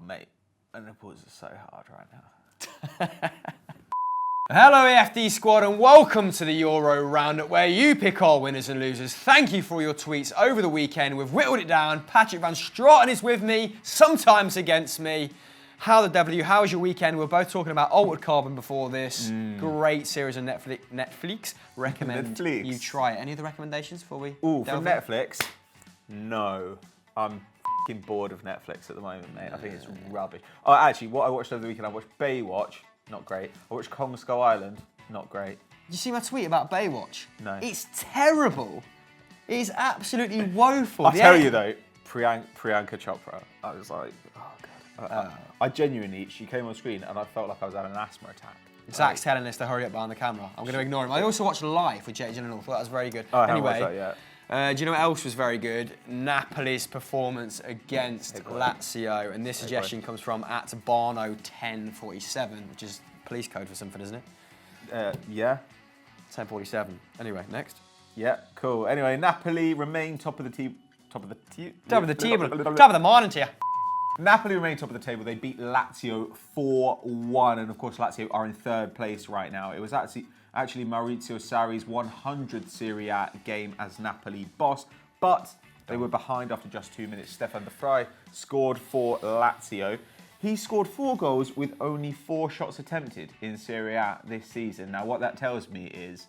mate. And the balls are so hard right now. Hello AFD squad and welcome to the Euro Roundup where you pick our winners and losers. Thank you for your tweets over the weekend. We've whittled it down. Patrick Van Straten is with me, sometimes against me. How the devil are you? How was your weekend? We were both talking about Altered Carbon before this. Great series on Netflix. Recommend you try it. Any other recommendations before we Ooh, from Netflix? No. I'm f***ing bored of Netflix at the moment, mate. I think it's rubbish. Oh, actually, what I watched over the weekend, I watched Baywatch. Not great. I watched Kong Skull Island. Not great. Did you see my tweet about Baywatch? No. It's terrible. It is absolutely woeful. I'll tell you though, Priyanka Chopra, I was like, oh God. I genuinely, she came on screen and I felt like I was having an asthma attack. Zach's telling us to hurry up behind the camera. I'm going to ignore him. I also watched Life with Jake Gyllenhaal. Thought that was very good. Oh, I anyway, haven't watched that yet. do you know what else was very good? Napoli's performance against Lazio. And this suggestion comes from @Barno1047, which is police code for something, isn't it? Yeah. 1047. Anyway, next. Yeah, cool. Anyway, Napoli remain top of the table. Top of the morning to you. Napoli remain top of the table. They beat Lazio 4-1, and of course Lazio are in third place right now. It was actually Maurizio Sarri's 100th Serie A game as Napoli boss, but they were behind after just 2 minutes. Stefan de Vrij scored for Lazio. He scored 4 goals with only 4 shots attempted in Serie A this season. Now, what that tells me is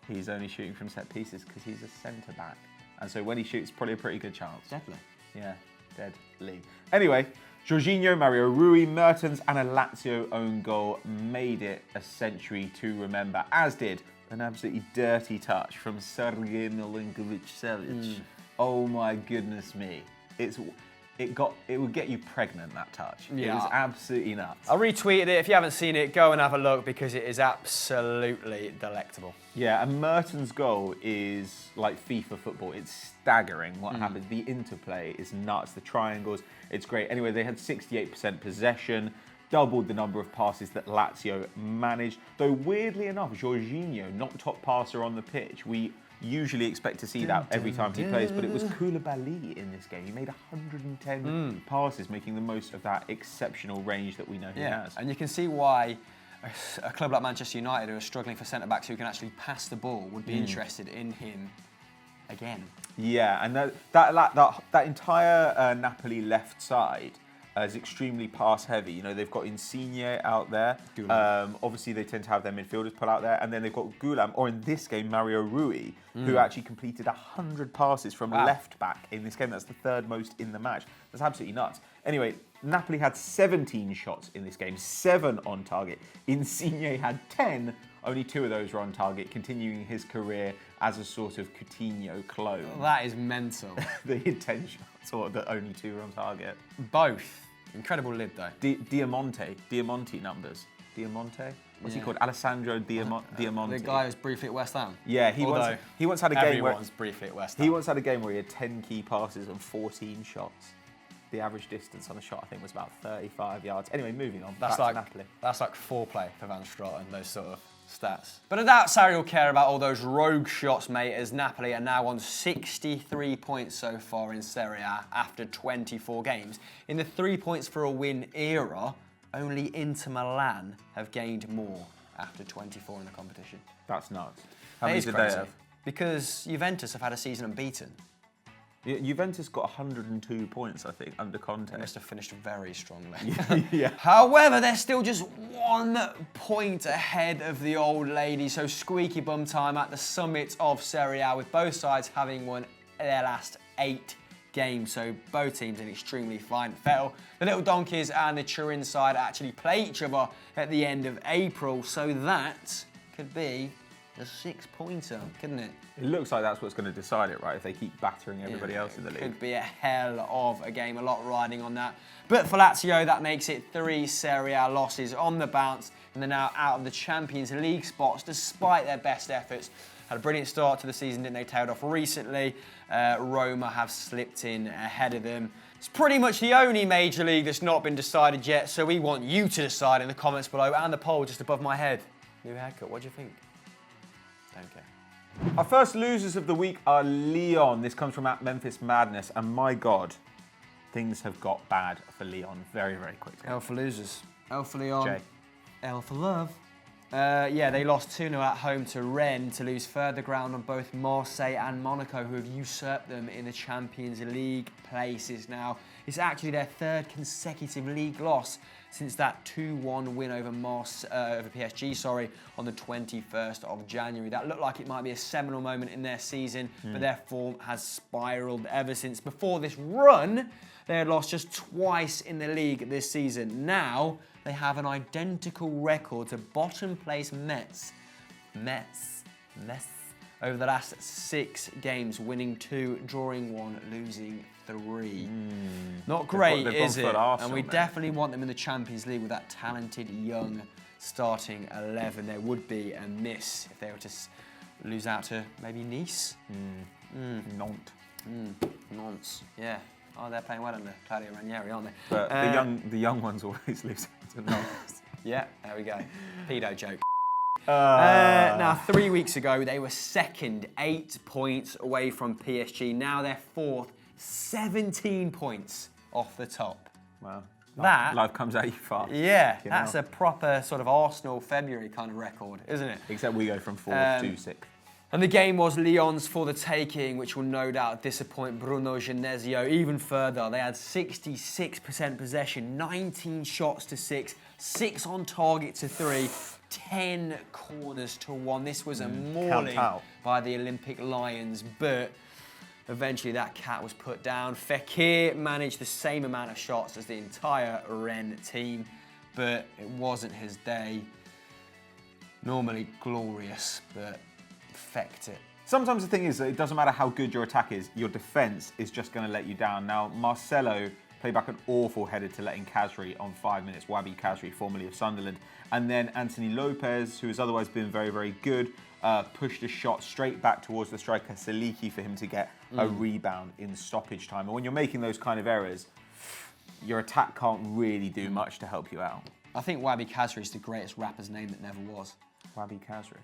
he's only shooting from set pieces because he's a centre-back. And so when he shoots, probably a pretty good chance. Definitely. Yeah, deadly. Anyway, Jorginho, Mario Rui, Mertens and a Lazio own goal made it a century to remember, as did an absolutely dirty touch from Sergei Milinkovic-Savic. Oh my goodness me. It would get you pregnant, that touch. Yeah. It was absolutely nuts. I retweeted it. If you haven't seen it, go and have a look because it is absolutely delectable. Yeah, and Mertens' goal is like FIFA football. It's staggering what happens. The interplay is nuts. The triangles, it's great. Anyway, they had 68% possession, doubled the number of passes that Lazio managed. Though weirdly enough, Jorginho, not top passer on the pitch. We usually expect to see that every time he plays, but it was Koulibaly in this game. He made 110 passes, making the most of that exceptional range that we know he has. And you can see why a club like Manchester United, who are struggling for centre-backs who can actually pass the ball, would be interested in him again. Yeah, and that entire Napoli left side is extremely pass-heavy. You know, they've got Insigne out there. Obviously, they tend to have their midfielders put out there. And then they've got Gulam, or in this game, Mario Rui, who actually completed 100 passes from left back in this game. That's the third most in the match. That's absolutely nuts. Anyway, Napoli had 17 shots in this game, 7 on target. Insigne had 10. Only 2 of those were on target, continuing his career as a sort of Coutinho clone. That is mental. They had 10 shots, or that only 2 were on target. Both. Incredible lid, though. Diamante numbers. Diamante? What's he called? Alessandro Diamante. The guy who's briefly at West Ham. Yeah, he once had a game where everyone's briefly at West Ham. He once had a game where he had 10 key passes and 14 shots. The average distance on a shot, I think, was about 35 yards. Anyway, moving on. Back to Napoli. That's like foreplay for Van Straten, those sort of stats. But I doubt Sarri will care about all those rogue shots, mate, as Napoli are now on 63 points so far in Serie A after 24 games. In the 3 points for a win era, only Inter Milan have gained more after 24 in the competition. That's nuts. How many did they have? Because Juventus have had a season unbeaten. Juventus got 102 points, I think, under Conte. They must have finished very strongly. Yeah. However, they're still just 1 point ahead of the old lady, so squeaky bum time at the summit of Serie A, with both sides having won their last 8 games, so both teams in extremely fine fettle. The Little Donkeys and the Turin side actually play each other at the end of April, so that could be a 6-pointer, couldn't it? It looks like that's what's going to decide it, right? If they keep battering everybody else in the league. Could be a hell of a game, a lot riding on that. But for Lazio, that makes it 3 Serie A losses on the bounce, and they're now out of the Champions League spots, despite their best efforts. Had a brilliant start to the season, didn't they? Tailed off recently. Roma have slipped in ahead of them. It's pretty much the only major league that's not been decided yet, so we want you to decide in the comments below and the poll just above my head. New haircut, what do you think? Don't care. Our first losers of the week are Lyon. This comes from @Memphis Madness, and my God, things have got bad for Lyon very, very quickly. L for losers. L for Lyon. Jay. L for love. Yeah, they lost 2-0 at home to Rennes to lose further ground on both Marseille and Monaco, who have usurped them in the Champions League places now. It's actually their third consecutive league loss since that 2-1 win over PSG, on the 21st of January. That looked like it might be a seminal moment in their season, but their form has spiralled ever since. Before this run, they had lost just twice in the league this season. Now, they have an identical record to bottom place Metz. Over the last 6 games, winning 2, drawing 1, losing 3. Not great, is it? And we definitely want them in the Champions League with that talented, young starting 11. There would be a miss if they were to lose out to maybe Nice. Nantes. Nantes, yeah. Oh, they're playing well under Claudio Ranieri, aren't they? But the young ones always lose to Nantes. Yeah, there we go. Pedo joke. Now, 3 weeks ago, they were second, 8 points away from PSG. Now they're fourth, 17 points off the top. Wow. That life comes at you fast. Yeah, that's a proper sort of Arsenal February kind of record, isn't it? Except we go from 4th to 6th. And the game was Lyon's for the taking, which will no doubt disappoint Bruno Genesio even further. They had 66% possession, 19 shots to 6, 6 on target to 3, 10 corners to 1. This was a mauling by the Olympic Lions, but eventually that cat was put down. Fekir managed the same amount of shots as the entire Rennes team, but it wasn't his day. Normally glorious, but affect it. Sometimes the thing is that it doesn't matter how good your attack is, your defence is just going to let you down. Now, Marcelo played back an awful header to letting Khazri on 5 minutes, Wabi Khazri, formerly of Sunderland. And then Anthony Lopez, who has otherwise been very, very good, pushed a shot straight back towards the striker Seliki for him to get a rebound in stoppage time. And when you're making those kind of errors, your attack can't really do much to help you out. I think Wabi Khazri is the greatest rapper's name that never was. Wabi Khazri.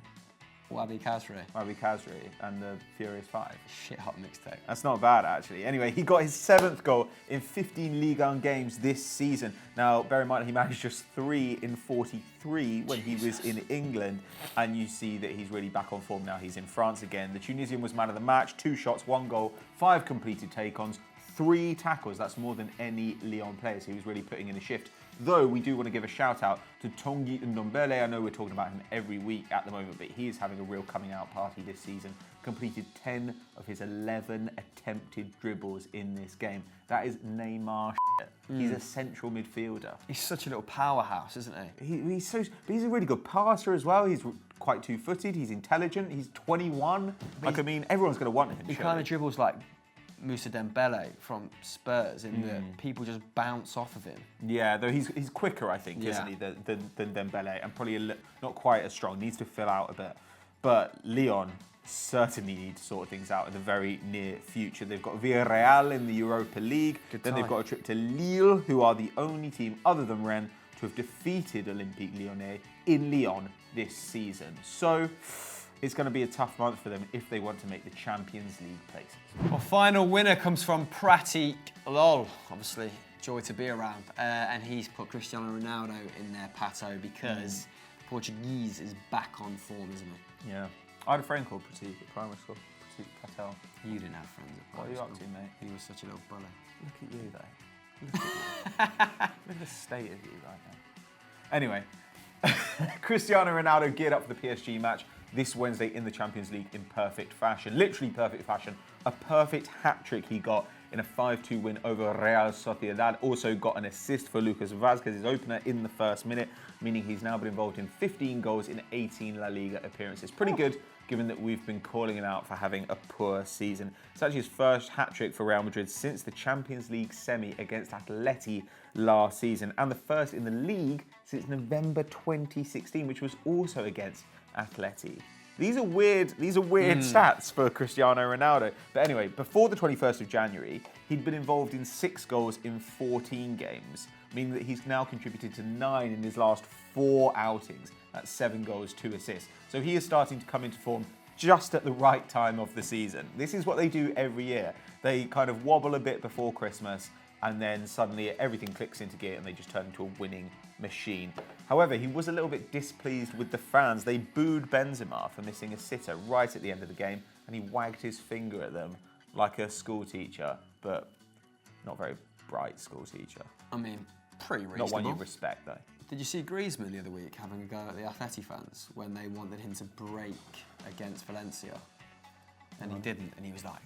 Wabi Khazri. Wabi Khazri and the Furious 5. Shit hot mixtape. That's not bad, actually. Anyway, he got his 7th goal in 15 Ligue 1 games this season. Now, bear in mind, he managed just 3 in 43 when he was in England. And you see that he's really back on form now. He's in France again. The Tunisian was man of the match. 2 shots, 1 goal, 5 completed take-ons, 3 tackles. That's more than any Lyon player. So he was really putting in a shift. Though we do want to give a shout out to Tanguy Ndombele. I know we're talking about him every week at the moment, but he is having a real coming out party this season. Completed 10 of his 11 attempted dribbles in this game. That is Neymar shit. He's a central midfielder. He's such a little powerhouse, isn't he? He's a really good passer as well. He's quite two-footed. He's intelligent. He's 21. Everyone's going to want him. He kind of dribbles like Moussa Dembele from Spurs in that people just bounce off of him. Yeah, though he's quicker, I think, isn't he, than Dembele, and probably not quite as strong. Needs to fill out a bit. But Lyon certainly need to sort things out in the very near future. They've got Villarreal in the Europa League. Then they've got a trip to Lille, who are the only team other than Rennes to have defeated Olympique Lyonnais in Lyon this season. So it's going to be a tough month for them if they want to make the Champions League places. Well, final winner comes from Pratik Lol. Obviously, joy to be around. And he's put Cristiano Ronaldo in their pato because Portuguese is back on form, isn't he? Yeah. I had a friend called Pratik at primary school. Pratik Patel. You didn't have friends at primary school. What are you up to, mate? He was such a little bully. Look at you, though. Look at you. Look at the state of you right now. Anyway, Cristiano Ronaldo geared up for the PSG match this Wednesday in the Champions League in perfect fashion. Literally perfect fashion. A perfect hat-trick he got in a 5-2 win over Real Sociedad. Also got an assist for Lucas Vázquez's opener in the first minute, meaning he's now been involved in 15 goals in 18 La Liga appearances. Pretty good, given that we've been calling him out for having a poor season. It's actually his first hat-trick for Real Madrid since the Champions League semi against Atleti last season, and the first in the league since November 2016, which was also against Atleti. These are weird stats for Cristiano Ronaldo. But anyway, before the 21st of January, he'd been involved in 6 goals in 14 games, meaning that he's now contributed to 9 in his last 4 outings. That's 7 goals, 2 assists. So he is starting to come into form just at the right time of the season. This is what they do every year. They kind of wobble a bit before Christmas, and then suddenly everything clicks into gear and they just turn into a winning machine. However, he was a little bit displeased with the fans. They booed Benzema for missing a sitter right at the end of the game, and he wagged his finger at them like a school teacher, but not very bright school teacher. I mean, pretty reasonable. Not one you respect, though. Did you see Griezmann the other week having a go at the Atleti fans when they wanted him to break against Valencia? And he didn't, and he was like...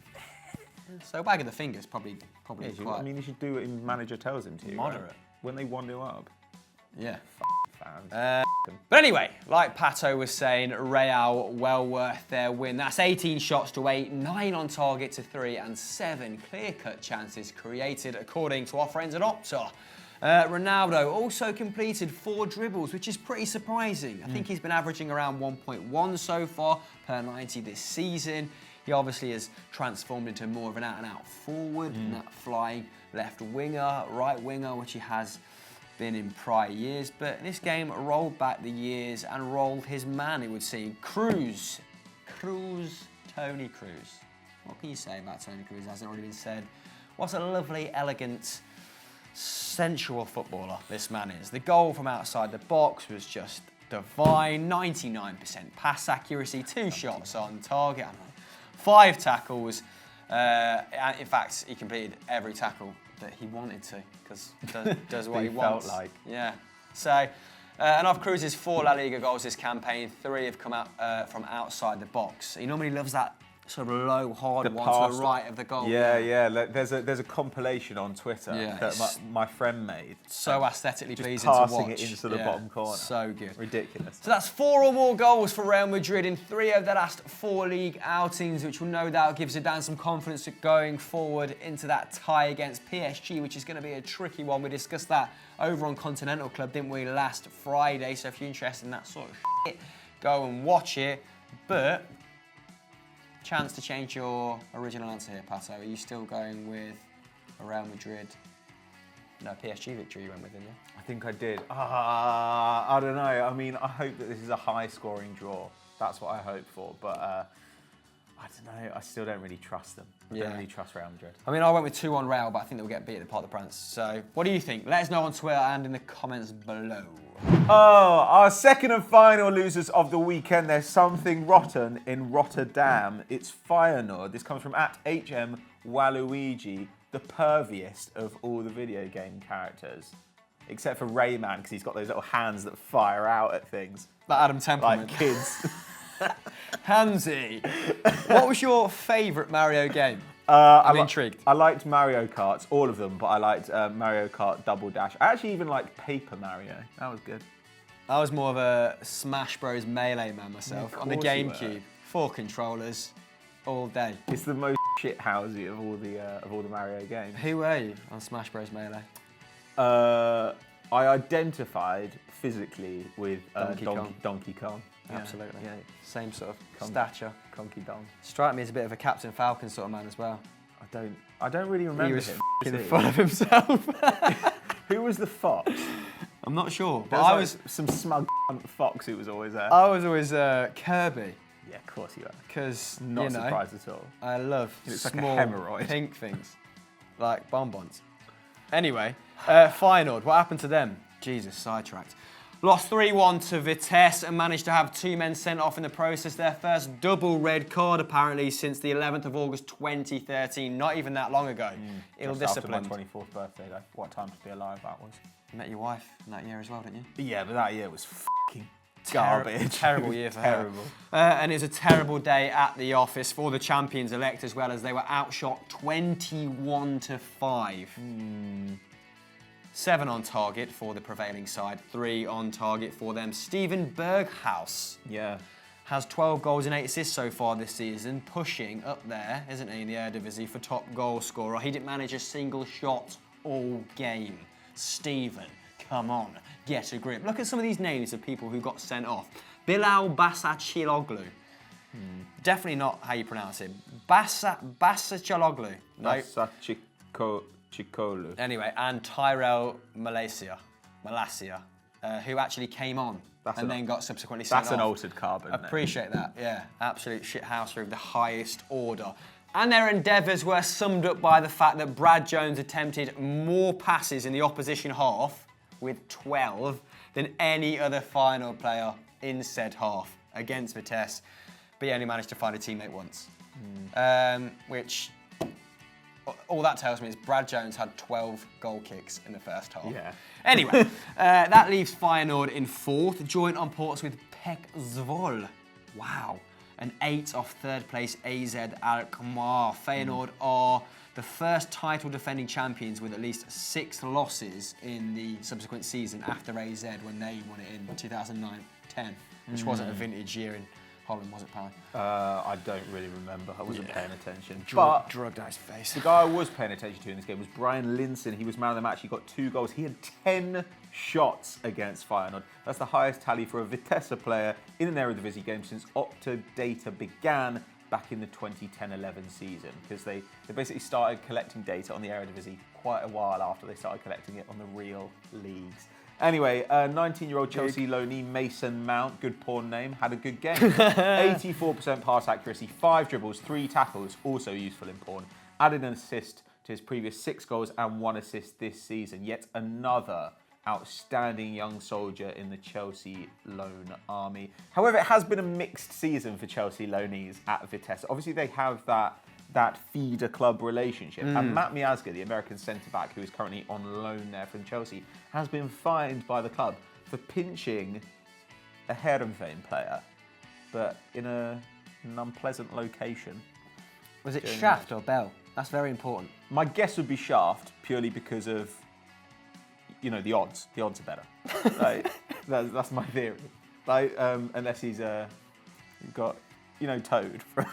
So wagging the fingers probably Yeah, quite... I mean, he should do what his manager tells him to. Moderate. Right? When they 1-0 up. Yeah. Fans. But anyway, like Pato was saying, Real well worth their win. That's 18 shots to 8, 9 on target to 3, and 7 clear-cut chances created, according to our friends at Opta. Ronaldo also completed 4 dribbles, which is pretty surprising. I think he's been averaging around 1.1 so far per 90 this season. He obviously has transformed into more of an out-and-out forward, and that flying left winger, right winger, which he has been in prior years. But this game rolled back the years and rolled his man, it would seem. Tony Cruz. What can you say about Tony Cruz? Hasn't already been said. What a lovely, elegant, sensual footballer this man is. The goal from outside the box was just divine. 99% pass accuracy, 2 shots on target, 5 tackles. In fact, he completed every tackle that he wanted to, because does what he wants. Felt like. Yeah. So, and of Cruz's 4 La Liga goals this campaign, 3 have come out from outside the box. He normally loves that sort of low, hard one to the right of the goal. Yeah. There's a compilation on Twitter that my friend made. So aesthetically just pleasing to watch. passing it into the bottom corner. So good. Ridiculous. So that's 4 or more goals for Real Madrid in 3 of the last 4 league outings, which will no doubt give Zidane some confidence going forward into that tie against PSG, which is going to be a tricky one. We discussed that over on Continental Club, didn't we, last Friday? So if you're interested in that sort of shit, go and watch it. But chance to change your original answer here, Pato. Are you still going with a Real Madrid? No, PSG victory you went with, didn't you? I think I did. I don't know. I mean, I hope that this is a high-scoring draw. That's what I hope for. But I don't know. I still don't really trust them. I don't really trust Real Madrid. I mean, I went with 2-1 Real, but I think they'll get beat at the Parc des Princes. So, what do you think? Let us know on Twitter and in the comments below. Oh, our second and final losers of the weekend. There's something rotten in Rotterdam. It's Feyenoord. This comes from @HM Waluigi, the perviest of all the video game characters. Except for Rayman, because he's got those little hands that fire out at things. Like Adam Templeman. Like kids. Handsy, what was your favourite Mario game? I'm intrigued. I liked Mario Karts, all of them, but I liked Mario Kart Double Dash. I actually even liked Paper Mario. That was good. I was more of a Smash Bros. Melee man myself on the GameCube. Were. 4 controllers, all day. It's the most shithousey of all the Mario games. Who were you on Smash Bros. Melee? I identified physically with Donkey Kong. Absolutely. Yeah. Same sort of stature. Conky Dong. Strike me as a bit of a Captain Falcon sort of man as well. I don't really remember he was him. f***ing full of himself. Who was the fox? I'm not sure, but I was some smug fox who was always there. I was always Kirby. Yeah, of course you are. Because, Not surprised at all. I love small like a hemorrhoid. pink things, like bonbons. Anyway, Feyenoord, what happened to them? Jesus, sidetracked. Lost 3-1 to Vitesse and managed to have 2 men sent off in the process. Their first double red card, apparently, since the 11th of August 2013. Not even that long ago. Ill-disciplined. After my 24th birthday, though. What time to be alive that was. You met your wife in that year as well, didn't you? Yeah, but that year was fucking garbage. Terrible year for terrible. her. And it was a terrible day at the office for the champions-elect as well, as they were outshot 21-5. 7 on target for the prevailing side, 3 on target for them. Steven Berghaus has 12 goals and 8 assists so far this season, pushing up there, isn't he, in the Eredivisie for top goal scorer. He didn't manage a single shot all game. Steven, come on, get a grip. Look at some of these names of people who got sent off. Bilal Basaciloglu. Definitely not how you pronounce it. Basaciloglu. No. Chikolu. Anyway, and Tyrell Malacia, who actually came on then got subsequently sent off. That's an altered carbon. Appreciate that, yeah. Absolute shithousery of the highest order. And their endeavours were summed up by the fact that Brad Jones attempted more passes in the opposition half, with 12, than any other Feyenoord player in said half against Vitesse, but he only managed to find a teammate once. Which, all that tells me is Brad Jones had 12 goal kicks in the first half. Yeah. Anyway, that leaves Feyenoord in 4th, joint on points with Pek Zwolle. Wow. And 8 off 3rd place AZ Alkmaar. Feyenoord are the first title defending champions with at least 6 losses in the subsequent season after AZ when they won it in 2009-10, which wasn't a vintage year in Holland, was it, Pally? I don't really remember. I wasn't paying attention. Drugged out his face. The guy I was paying attention to in this game was Brian Linson. He was man of the match. He got 2 goals. He had 10 shots against Feyenoord. That's the highest tally for a Vitesse player in an Eredivisie game since Opta data began back in the 2010-11 season, because they basically started collecting data on the Eredivisie quite a while after they started collecting it on the real leagues. Anyway, 19-year-old Chelsea loanee Mason Mount, good porn name, had a good game. 84% pass accuracy, 5 dribbles, 3 tackles, also useful in porn. Added an assist to his previous 6 goals and 1 assist this season. Yet another outstanding young soldier in the Chelsea loan army. However, it has been a mixed season for Chelsea loanees at Vitesse. Obviously, they have that feeder club relationship. And Matt Miazga, the American centre-back who is currently on loan there from Chelsea, has been fined by the club for pinching a Heerenveen player, but in an unpleasant location. Was it Shaft or Bell? That's very important. My guess would be Shaft, purely because of, you know, the odds. The odds are better. Like, that's my theory. Like, unless he's got, you know, Toad from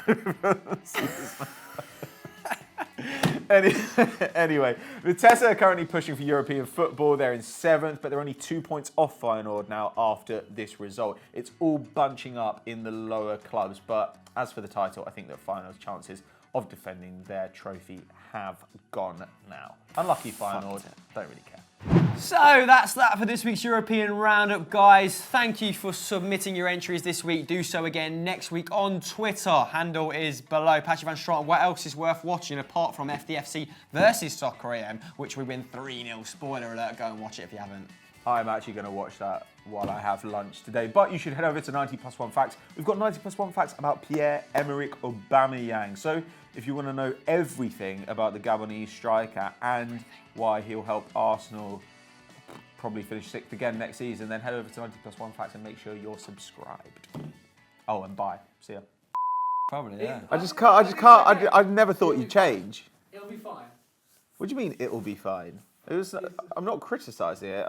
Anyway, Vitesse are currently pushing for European football. They're in 7th, but they're only 2 points off Feyenoord now after this result. It's all bunching up in the lower clubs, but as for the title, I think that Feyenoord's chances of defending their trophy have gone now. Unlucky Feyenoord, don't really care. So that's that for this week's European Roundup, guys. Thank you for submitting your entries this week. Do so again next week on Twitter. Handle is below. Patchy Van Straten. What else is worth watching apart from FDFC versus Soccer AM, which we win 3-0. Spoiler alert, go and watch it if you haven't. I'm actually going to watch that while I have lunch today. But you should head over to 90 Plus 1 Facts. We've got 90 Plus 1 Facts about Pierre-Emerick Aubameyang. So if you want to know everything about the Gabonese striker and why he'll help Arsenal probably finish 6th again next season, then head over to 90 Plus 1 Facts and make sure you're subscribed. Oh, and bye. See ya. Probably, yeah. I never thought you'd change. It'll be fine. What do you mean, it'll be fine? I'm not criticising it.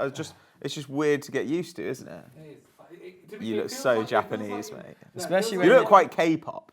It's just weird to get used to, isn't it? It is. You look so Japanese, mate. Especially You when look quite K-pop.